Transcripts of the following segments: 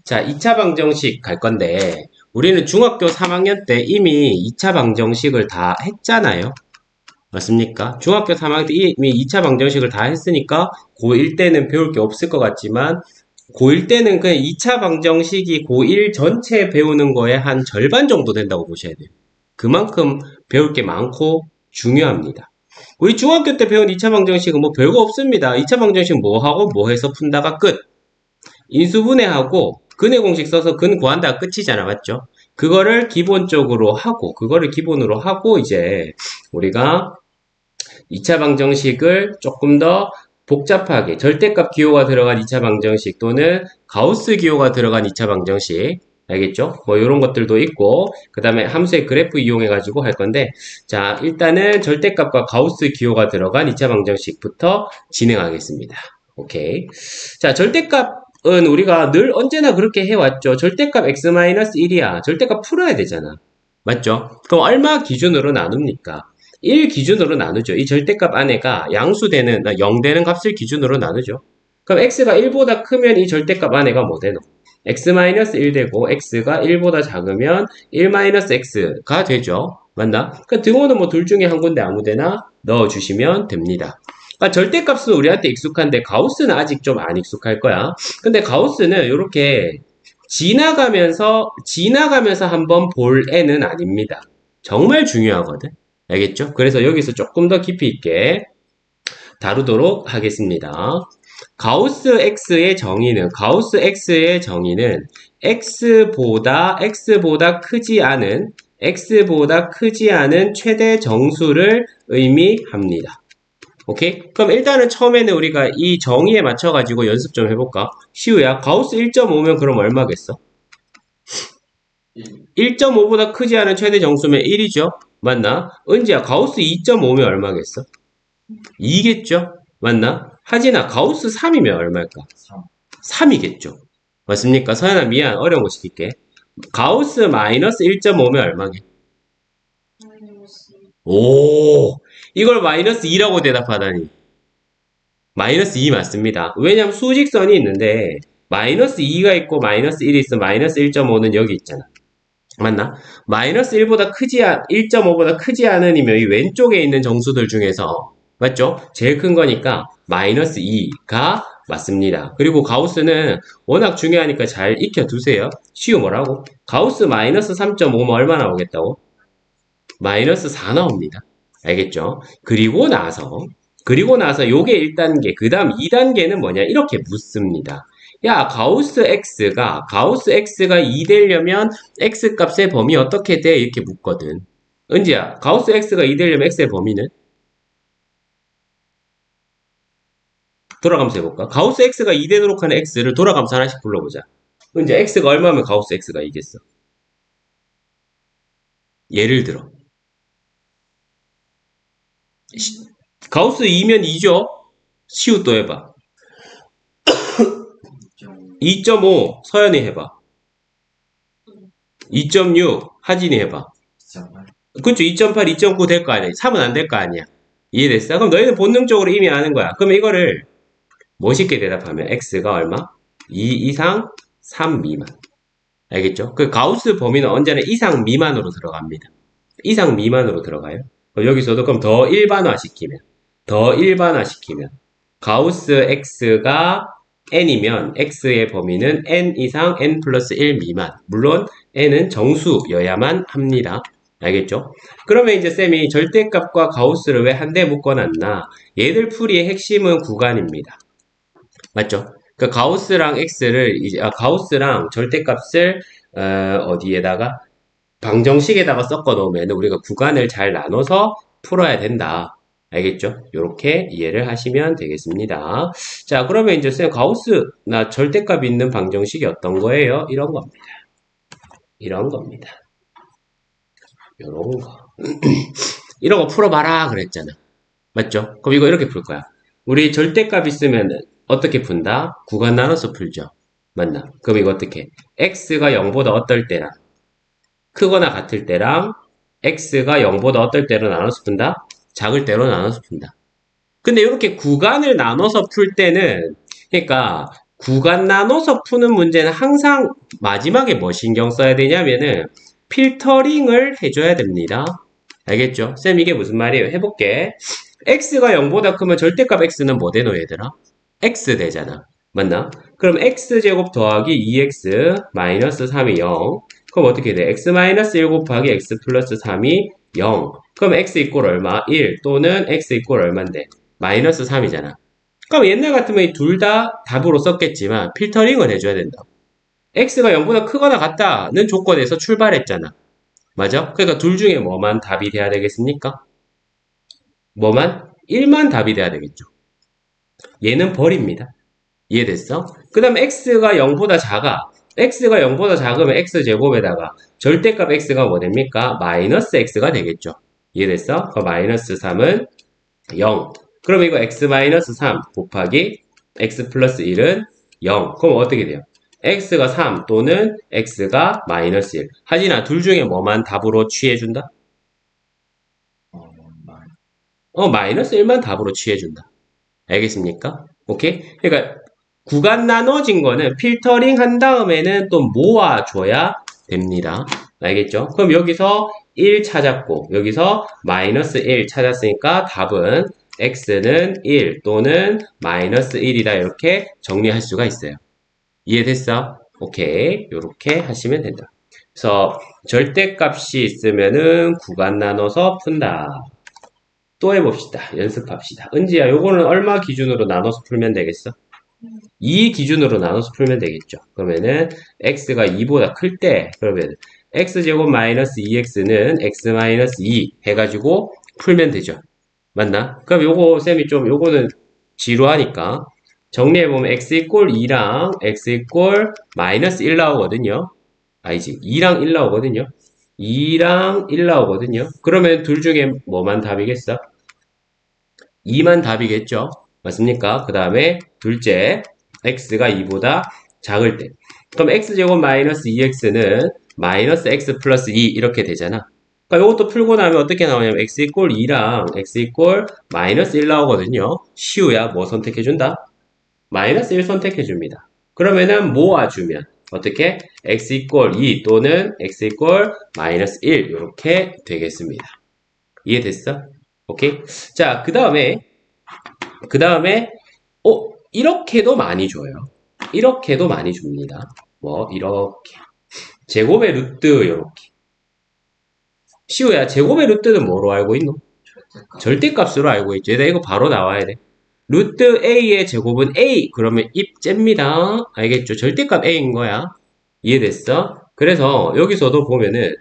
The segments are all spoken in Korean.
자, 2차 방정식 갈 건데, 우리는 중학교 3학년 때 이미 2차 방정식을 다 했잖아요. 맞습니까? 중학교 3학년 때 이미 2차 방정식을 다 했으니까, 고1 때는 배울 게 없을 것 같지만, 고1 때는 그냥 2차 방정식이 고1 전체 배우는 거에 한 절반 정도 된다고 보셔야 돼요. 그만큼 배울 게 많고 중요합니다. 우리 중학교 때 배운 2차 방정식은 뭐 별거 없습니다. 2차 방정식 뭐 하고 뭐 해서 푼다가 끝. 인수분해하고 근의 공식 써서 근 구한다가 끝이잖아. 맞죠? 그거를 기본적으로 하고 그거를 기본으로 하고 이제 우리가 2차 방정식을 조금 더 복잡하게 절대값 기호가 들어간 2차 방정식 또는 가우스 기호가 들어간 2차 방정식 알겠죠? 뭐 이런 것들도 있고 그 다음에 함수의 그래프 이용해 가지고 할 건데 자 일단은 절대값과 가우스 기호가 들어간 2차 방정식부터 진행하겠습니다. 오케이. 자 절대값은 우리가 늘 언제나 그렇게 해왔죠. 절대값 x-1이야. 절대값 풀어야 되잖아. 맞죠? 그럼 얼마 기준으로 나눕니까? 1 기준으로 나누죠. 이 절대값 안에가 양수되는, 0 되는 값을 기준으로 나누죠. 그럼 x가 1보다 크면 이 절대값 안에가 뭐 되노? x-1 되고 x가 1보다 작으면 1-x가 되죠. 맞나? 그 등호는 뭐 둘 중에 한 군데 아무데나 넣어주시면 됩니다. 그러니까 절대값은 우리한테 익숙한데 가우스는 아직 좀 안 익숙할 거야. 근데 가우스는 이렇게 지나가면서 한번 볼 애는 아닙니다. 정말 중요하거든. 알겠죠? 그래서 여기서 조금 더 깊이 있게 다루도록 하겠습니다. 가우스 X의 정의는 X보다 크지 않은 최대 정수를 의미합니다. 오케이? 그럼 일단은 처음에는 우리가 이 정의에 맞춰가지고 연습 좀 해볼까? 시우야, 가우스 1.5면 그럼 얼마겠어? 1.5보다 크지 않은 최대 정수면 1이죠? 맞나? 은지야, 가우스 2.5면 얼마겠어? 2겠죠? 맞나? 하진아, 가우스 3이면 얼마일까? 3이겠죠? 맞습니까? 서연아, 미안. 어려운 거 시킬게. 가우스 마이너스 1.5면 얼마게? 오, 이걸 마이너스 2라고 대답하다니. 마이너스 2 맞습니다. 왜냐면 수직선이 있는데, 마이너스 2가 있고 마이너스 1이 있어. 마이너스 1.5는 여기 있잖아. 맞나? 마이너스 1.5보다 크지 않으면 이 왼쪽에 있는 정수들 중에서 맞죠? 제일 큰 거니까 마이너스 2가 맞습니다. 그리고 가우스는 워낙 중요하니까 잘 익혀두세요. 시우 뭐라고? 가우스 마이너스 3.5면 얼마 나오겠다고? 마이너스 4 나옵니다. 알겠죠? 그리고 나서 요게 1단계, 그 다음 2단계는 뭐냐? 이렇게 묻습니다. 야, 가우스 X가 2 되려면 X 값의 범위 어떻게 돼? 이렇게 묻거든. 은지야, 가우스 X가 2 되려면 X의 범위는? 돌아가면서 해볼까? 가우스 X가 2 되도록 하는 X를 돌아가면서 하나씩 불러보자. 은지야, X가 얼마면 가우스 X가 2겠어? 예를 들어. 가우스 2면 2죠? 시우 또 해봐. 2.5 서연이 해봐. 2.6 하진이 해봐. 그쵸? 2.8, 2.9 될 거 아니야. 3은 안 될 거 아니야. 이해됐어? 그럼 너희는 본능적으로 이미 아는 거야. 그럼 이거를 멋있게 대답하면 x가 얼마? 2 이상 3 미만. 알겠죠? 그 가우스 범위는 언제나 이상 미만으로 들어갑니다. 이상 미만으로 들어가요. 여기서도 그럼 더 일반화시키면 가우스 x가 n이면 x의 범위는 n 이상 n 플러스 1 미만. 물론 n은 정수여야만 합니다. 알겠죠? 그러면 이제 쌤이 절대값과 가우스를 왜 한데 묶어놨나? 얘들 풀이의 핵심은 구간입니다. 맞죠? 그 가우스랑 가우스랑 절대값을 어디에다가 방정식에다가 섞어 놓으면 우리가 구간을 잘 나눠서 풀어야 된다. 알겠죠? 이렇게 이해를 하시면 되겠습니다. 자, 그러면 이제 쌤 가우스나 절대값 있는 방정식이 어떤 거예요? 이런 겁니다. 이런 겁니다. 요런 거. 이런 거 풀어봐라 그랬잖아. 맞죠? 그럼 이거 이렇게 풀 거야. 우리 절대값 있으면 어떻게 푼다? 구간 나눠서 풀죠. 맞나? 그럼 이거 어떻게? x가 0보다 어떨 때랑 크거나 같을 때랑 x가 0보다 어떨 때로 나눠서 푼다? 작을 때로 나눠서 푼다. 근데 이렇게 구간을 나눠서 풀 때는 그러니까 구간 나눠서 푸는 문제는 항상 마지막에 뭐 신경 써야 되냐면은 필터링을 해줘야 됩니다. 알겠죠? 쌤 이게 무슨 말이에요? 해볼게. x가 0보다 크면 절대값 x는 뭐 되노 얘들아? x 되잖아. 맞나? 그럼 x제곱 더하기 2x 마이너스 3이 0. 그럼 어떻게 돼? x 마이너스 1 곱하기 x 플러스 3이 0. 그럼 x 이꼴 얼마? 1 또는 x 이꼴 얼만데? 마이너스 3이잖아. 그럼 옛날 같으면 둘 다 답으로 썼겠지만 필터링을 해줘야 된다. x가 0보다 크거나 같다는 조건에서 출발했잖아. 맞아? 그러니까 둘 중에 뭐만 답이 돼야 되겠습니까? 뭐만? 1만 답이 돼야 되겠죠. 얘는 버립니다. 이해됐어? 그 다음에 x가 0보다 작아. x가 0보다 작으면 x제곱에다가 절대값 x가 뭐 됩니까? 마이너스 x가 되겠죠. 이해됐어? 그 마이너스 3은 0. 그럼 이거 x 마이너스 3 곱하기 x 플러스 1은 0. 그럼 어떻게 돼요? x가 3 또는 x가 마이너스 1. 하진아, 둘 중에 뭐만 답으로 취해준다? 마이너스 1만 답으로 취해준다. 알겠습니까? 오케이? 그러니까 구간 나눠진 거는 필터링 한 다음에는 또 모아줘야 됩니다. 알겠죠? 그럼 여기서 1 찾았고 여기서 마이너스 1 찾았으니까 답은 x는 1 또는 마이너스 1이다 이렇게 정리할 수가 있어요. 이해됐어? 오케이. 이렇게 하시면 된다. 그래서 절대값이 있으면은 구간 나눠서 푼다. 또 해봅시다. 연습합시다. 은지야, 요거는 얼마 기준으로 나눠서 풀면 되겠어? 2 기준으로 나눠서 풀면 되겠죠. 그러면은 x가 2보다 클 때 그러면 x제곱 마이너스 2x는 x 마이너스 2 해가지고 풀면 되죠. 맞나? 그럼 요거 쌤이 좀 요거는 지루하니까 정리해보면 x 이꼴 2랑 x 이꼴 마이너스 1 나오거든요. 아니지 2랑 1 나오거든요. 2랑 1 나오거든요. 그러면 둘 중에 뭐만 답이겠어? 2만 답이겠죠. 맞습니까? 그 다음에 둘째 x가 2보다 작을 때 그럼 x제곱 마이너스 2x는 마이너스 x 플러스 2 이렇게 되잖아. 그러니까 이것도 풀고 나면 어떻게 나오냐면 x 이꼴 2랑 x 이꼴 마이너스 1 나오거든요. 시우야 뭐 선택해준다? 마이너스 1 선택해줍니다. 그러면은 모아주면 어떻게? x 이꼴 2 또는 x 이꼴 마이너스 1 이렇게 되겠습니다. 이해됐어? 오케이? 자, 그 다음에 이렇게도 많이 줘요. 이렇게도 많이 줍니다. 뭐 이렇게 제곱의 루트 이렇게. 시우야, 제곱의 루트는 뭐로 알고 있노? 절대값으로 알고 있지. 이거 바로 나와야 돼. 루트 a의 제곱은 a 그러면 입제입니다. 알겠죠? 절대값 a인 거야. 이해됐어? 그래서 여기서도 보면은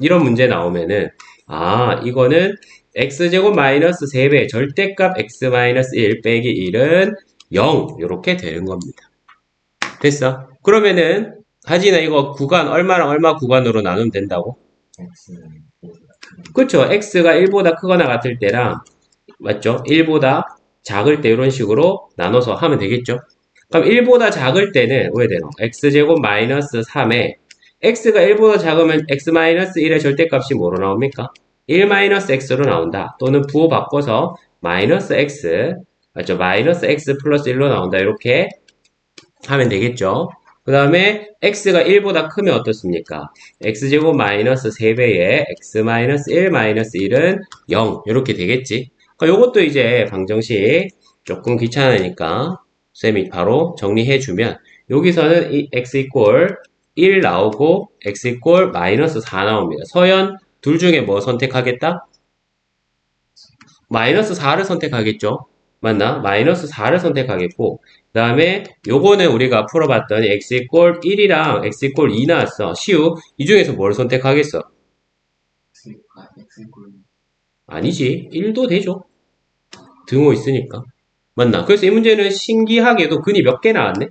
이런 문제 나오면은 이거는 x제곱 마이너스 3배 절대값 x 마이너스 1 빼기 1은 0 이렇게 되는 겁니다. 됐어? 그러면은 하진아 이거 구간 얼마랑 얼마 구간으로 나누면 된다고? 그쵸? x가 1보다 크거나 같을 때랑 맞죠? 1보다 작을 때 이런 식으로 나눠서 하면 되겠죠? 그럼 1보다 작을 때는 왜 되노? x제곱 마이너스 3에 x가 1보다 작으면 x 마이너스 1의 절대값이 뭐로 나옵니까? 1 마이너스 x로 나온다. 또는 부호 바꿔서 마이너스 x 맞죠? 마이너스 x 플러스 1로 나온다. 이렇게 하면 되겠죠? 그 다음에 x가 1보다 크면 어떻습니까? x제곱 마이너스 3배에 x 마이너스 1 마이너스 1은 0 이렇게 되겠지? 그러니까 요것도 이제 방정식 조금 귀찮으니까 쌤이 바로 정리해주면 여기서는 이 x 이꼴 1 나오고 x 이꼴 마이너스 4 나옵니다. 서연 둘 중에 뭐 선택하겠다? 마이너스 4를 선택하겠죠? 맞나? 마이너스 4를 선택하겠고 그 다음에 요거는 우리가 풀어봤더니 x 이꼴 1이랑 x 이꼴 2 나왔어. 시우 이 중에서 뭘 선택하겠어? 아니지 1도 되죠. 등호 있으니까 맞나? 그래서 이 문제는 신기하게도 근이 몇 개 나왔네?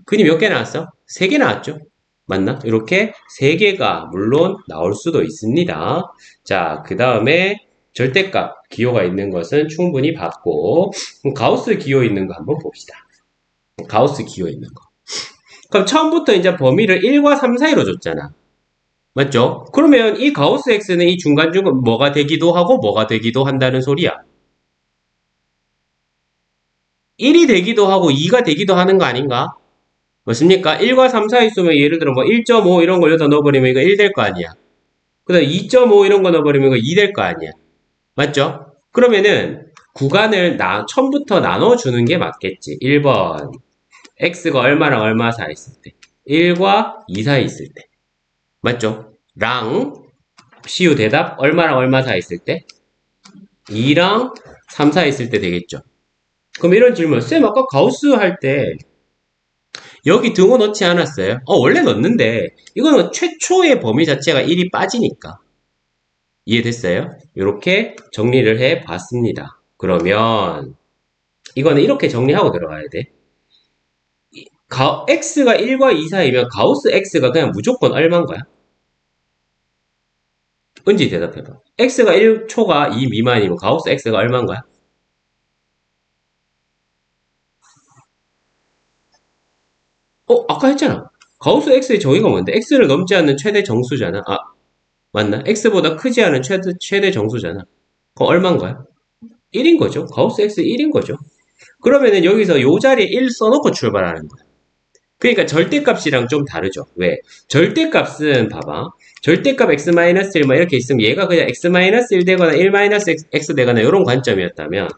근이 몇 개 나왔어? 3개 나왔죠? 맞나? 이렇게 3개가 물론 나올 수도 있습니다. 자, 그 다음에 절대값 기호가 있는 것은 충분히 봤고 그럼 가우스 기호 있는 거 한번 봅시다. 가우스 기호 있는 거. 그럼 처음부터 이제 범위를 1과 3 사이로 줬잖아. 맞죠? 그러면 이 가우스 x는 이 중간중간 뭐가 되기도 하고 뭐가 되기도 한다는 소리야. 1이 되기도 하고 2가 되기도 하는 거 아닌가? 맞습니까? 1과 3 사이 수면 예를 들어 뭐 1.5 이런 걸 여기다 넣어버리면 이거 1 될 거 아니야. 그 다음 2.5 이런 거 넣어버리면 이거 2 될 거 아니야. 맞죠? 그러면은 구간을 처음부터 나눠주는 게 맞겠지. 1번 x가 얼마랑 얼마 사이 있을 때 1과 2 사이 있을 때 맞죠? 랑 시우 대답 얼마랑 얼마 사이 있을 때 2랑 3 사이 있을 때 되겠죠. 그럼 이런 질문 쌤 아까 가우스 할 때 여기 등호 넣지 않았어요? 원래 넣는데 이거는 최초의 범위 자체가 1이 빠지니까 이해됐어요? 이렇게 정리를 해 봤습니다. 그러면 이거는 이렇게 정리하고 들어가야 돼. x가 1과 2 사이면 가우스 x가 그냥 무조건 얼마인 거야? 은지 대답해봐. x가 1초가 2 미만이면 가우스 x가 얼마인 거야? 아까 했잖아. 가우스 x의 정의가 뭔데? x를 넘지 않는 최대 정수잖아. 맞나? x보다 크지 않은 최대 정수잖아. 그럼 얼마인 거야? 1인 거죠. 가우스 x 1인 거죠. 그러면은 여기서 요 자리에 1 써놓고 출발하는 거야. 그러니까 절대값이랑 좀 다르죠. 왜? 절대값은 봐봐. 절대값 x-1 뭐 이렇게 있으면 얘가 그냥 x-1 되거나 1-x 되거나 이런 관점이었다면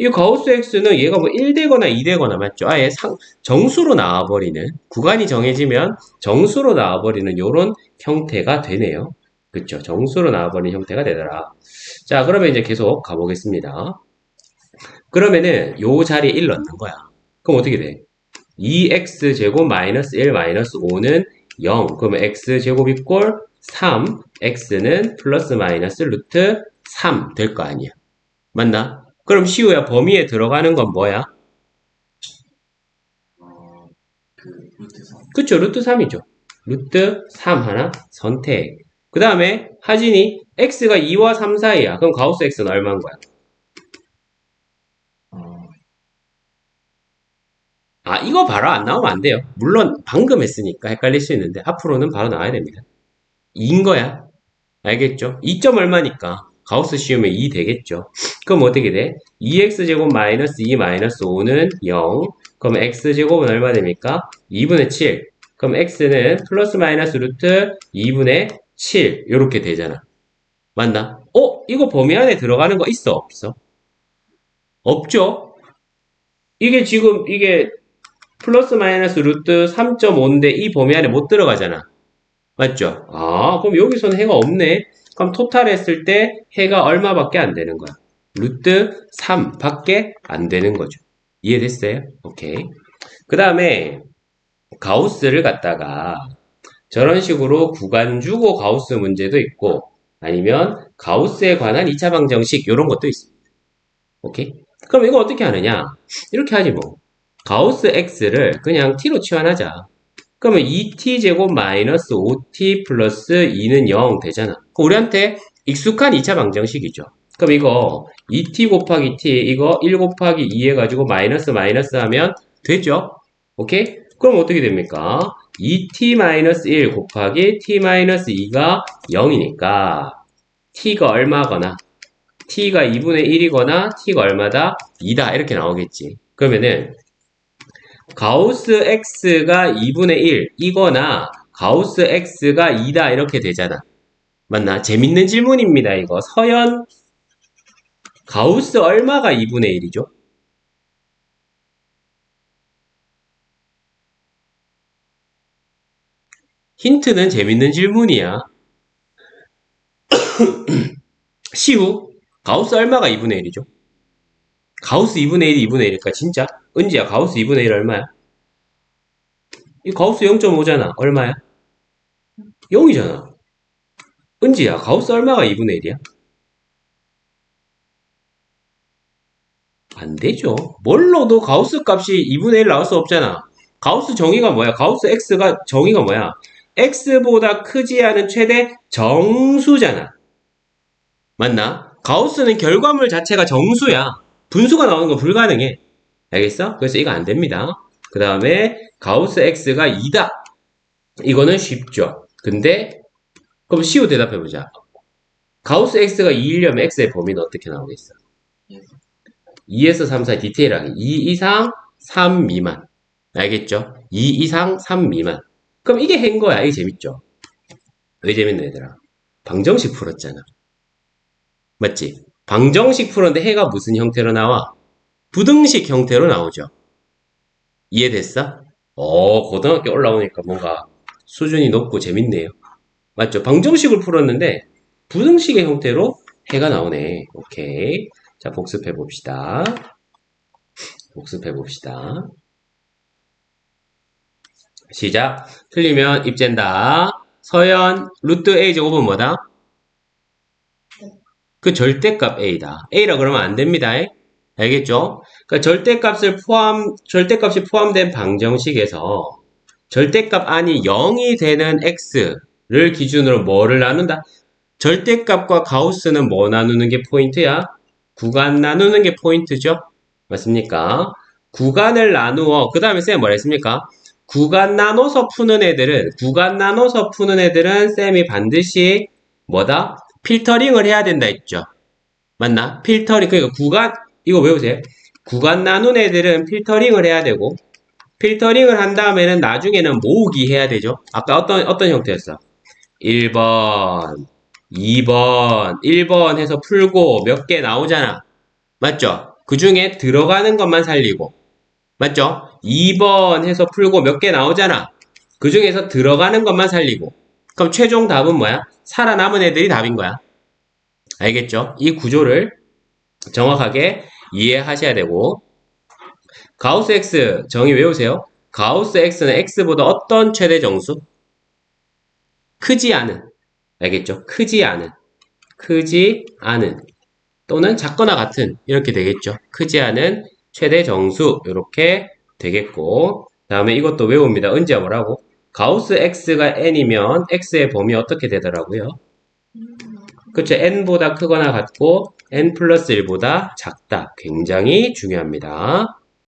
이 가우스 x는 얘가 뭐 1 되거나 2 되거나 맞죠? 아예 정수로 나와버리는 구간이 정해지면 정수로 나와버리는 이런 형태가 되네요. 그쵸? 정수로 나와버리는 형태가 되더라. 자, 그러면 이제 계속 가보겠습니다. 그러면은 요 자리에 1 넣는 거야. 그럼 어떻게 돼? 2x제곱 마이너스 1 마이너스 5는 0. 그러면 x제곱 이꼴 3. x는 플러스 마이너스 루트 3 될 거 아니야. 맞나? 그럼 시우야 범위에 들어가는 건 뭐야? 그쵸, 루트 3이죠. 루트 3 하나 선택. 그 다음에 하진이 x가 2와 3 사이야. 그럼 가우스 x는 얼마인 거야? 이거 바로 안 나오면 안 돼요. 물론 방금 했으니까 헷갈릴 수 있는데 앞으로는 바로 나와야 됩니다. 2인 거야. 알겠죠? 2점 얼마니까 가우스 씌우면 2 되겠죠. 그럼 어떻게 돼? 2x제곱 마이너스 2 마이너스 5는 0. 그럼 x제곱은 얼마 됩니까? 2분의 7. 그럼 x는 플러스 마이너스 루트 2분의 7 이렇게 되잖아. 맞나? 이거 범위 안에 들어가는 거 있어? 없어? 없죠? 이게 지금 이게 플러스 마이너스 루트 3.5인데 이 범위 안에 못 들어가잖아. 맞죠? 그럼 여기서는 해가 없네. 그럼 토탈 했을 때 해가 얼마밖에 안 되는 거야? 루트 3밖에 안 되는 거죠. 이해됐어요? 오케이. 그 다음에 가우스를 갖다가 저런 식으로 구간 주고 가우스 문제도 있고 아니면 가우스에 관한 2차 방정식 이런 것도 있습니다. 오케이? 그럼 이거 어떻게 하느냐? 이렇게 하지 뭐. 가우스 x를 그냥 t로 치환하자. 그러면 2t제곱 마이너스 5t 플러스 2는 0 되잖아. 우리한테 익숙한 2차 방정식이죠. 그럼 이거 2t 곱하기 t 이거 1 곱하기 2 해가지고 마이너스 마이너스 하면 되죠? 오케이? 그럼 어떻게 됩니까? 2t 마이너스 1 곱하기 t 마이너스 2가 0이니까 t가 얼마거나 t가 2분의 1이거나 t가 얼마다? 2다 이렇게 나오겠지. 그러면은 가우스 x가 2분의 1 이거나 가우스 x가 2다 이렇게 되잖아. 맞나? 재밌는 질문입니다. 이거 서연 가우스 얼마가 2분의 1이죠? 힌트는 재밌는 질문이야. 시우 가우스 얼마가 2분의 1이죠? 가우스 2분의 1이 2분의 1일까 진짜? 은지야 가우스 2분의 1 얼마야? 이 가우스 0.5잖아. 얼마야? 0이잖아. 은지야 가우스 얼마가 2분의 1이야? 안 되죠. 뭘로도 가우스 값이 2분의 1 나올 수 없잖아. 가우스 정의가 뭐야? 가우스 x가 정의가 뭐야? x보다 크지 않은 최대 정수잖아. 맞나? 가우스는 결과물 자체가 정수야. 분수가 나오는 건 불가능해. 알겠어? 그래서 이거 안 됩니다. 그 다음에 가우스 x가 2다. 이거는 쉽죠. 근데 그럼 시우 대답해보자. 가우스 x가 2이려면 x의 범위는 어떻게 나오겠어? 2에서 3 사이 디테일하게. 2 이상 3 미만. 알겠죠? 2 이상 3 미만. 그럼 이게 해인 거야. 이게 재밌죠? 왜 재밌노, 얘들아? 방정식 풀었잖아. 맞지? 방정식 풀었는데 해가 무슨 형태로 나와? 부등식 형태로 나오죠. 이해됐어? 고등학교 올라오니까 뭔가 수준이 높고 재밌네요. 맞죠? 방정식을 풀었는데 부등식의 형태로 해가 나오네. 오케이. 자, 복습해 봅시다. 복습해 봅시다. 시작. 틀리면 입젠다. 서연, 루트 A 제곱은 뭐다? 그 절대값 A다. A라 그러면 안 됩니다. 알겠죠? 그러니까 절대값이 포함된 방정식에서 절대값 안이 0이 되는 x를 기준으로 뭐를 나눈다? 절대값과 가우스는 뭐 나누는 게 포인트야? 구간 나누는 게 포인트죠? 맞습니까? 구간을 나누어, 그 다음에 쌤 뭐라 했습니까? 구간 나눠서 푸는 애들은 쌤이 반드시 뭐다? 필터링을 해야 된다 했죠? 맞나? 필터링, 그러니까 이거 외우세요. 구간 나눈 애들은 필터링을 해야 되고, 필터링을 한 다음에는 나중에는 모으기 해야 되죠? 아까 어떤 형태였어? 1번, 2번, 1번 해서 풀고 몇 개 나오잖아. 맞죠? 그 중에 들어가는 것만 살리고. 맞죠? 2번 해서 풀고 몇 개 나오잖아. 그 중에서 들어가는 것만 살리고. 그럼 최종 답은 뭐야? 살아남은 애들이 답인 거야. 알겠죠? 이 구조를 정확하게 이해하셔야 되고. 가우스 X 정의 외우세요. 가우스 X는 X보다 어떤 최대 정수? 크지 않은. 알겠죠? 크지 않은. 또는 작거나 같은. 이렇게 되겠죠. 크지 않은 최대 정수. 이렇게 되겠고. 다음에 이것도 외웁니다. 은지야 뭐라고? 가우스 X가 N이면 X의 범위 어떻게 되더라고요? 그쵸? N보다 크거나 같고 N 플러스 1보다 작다. 굉장히 중요합니다.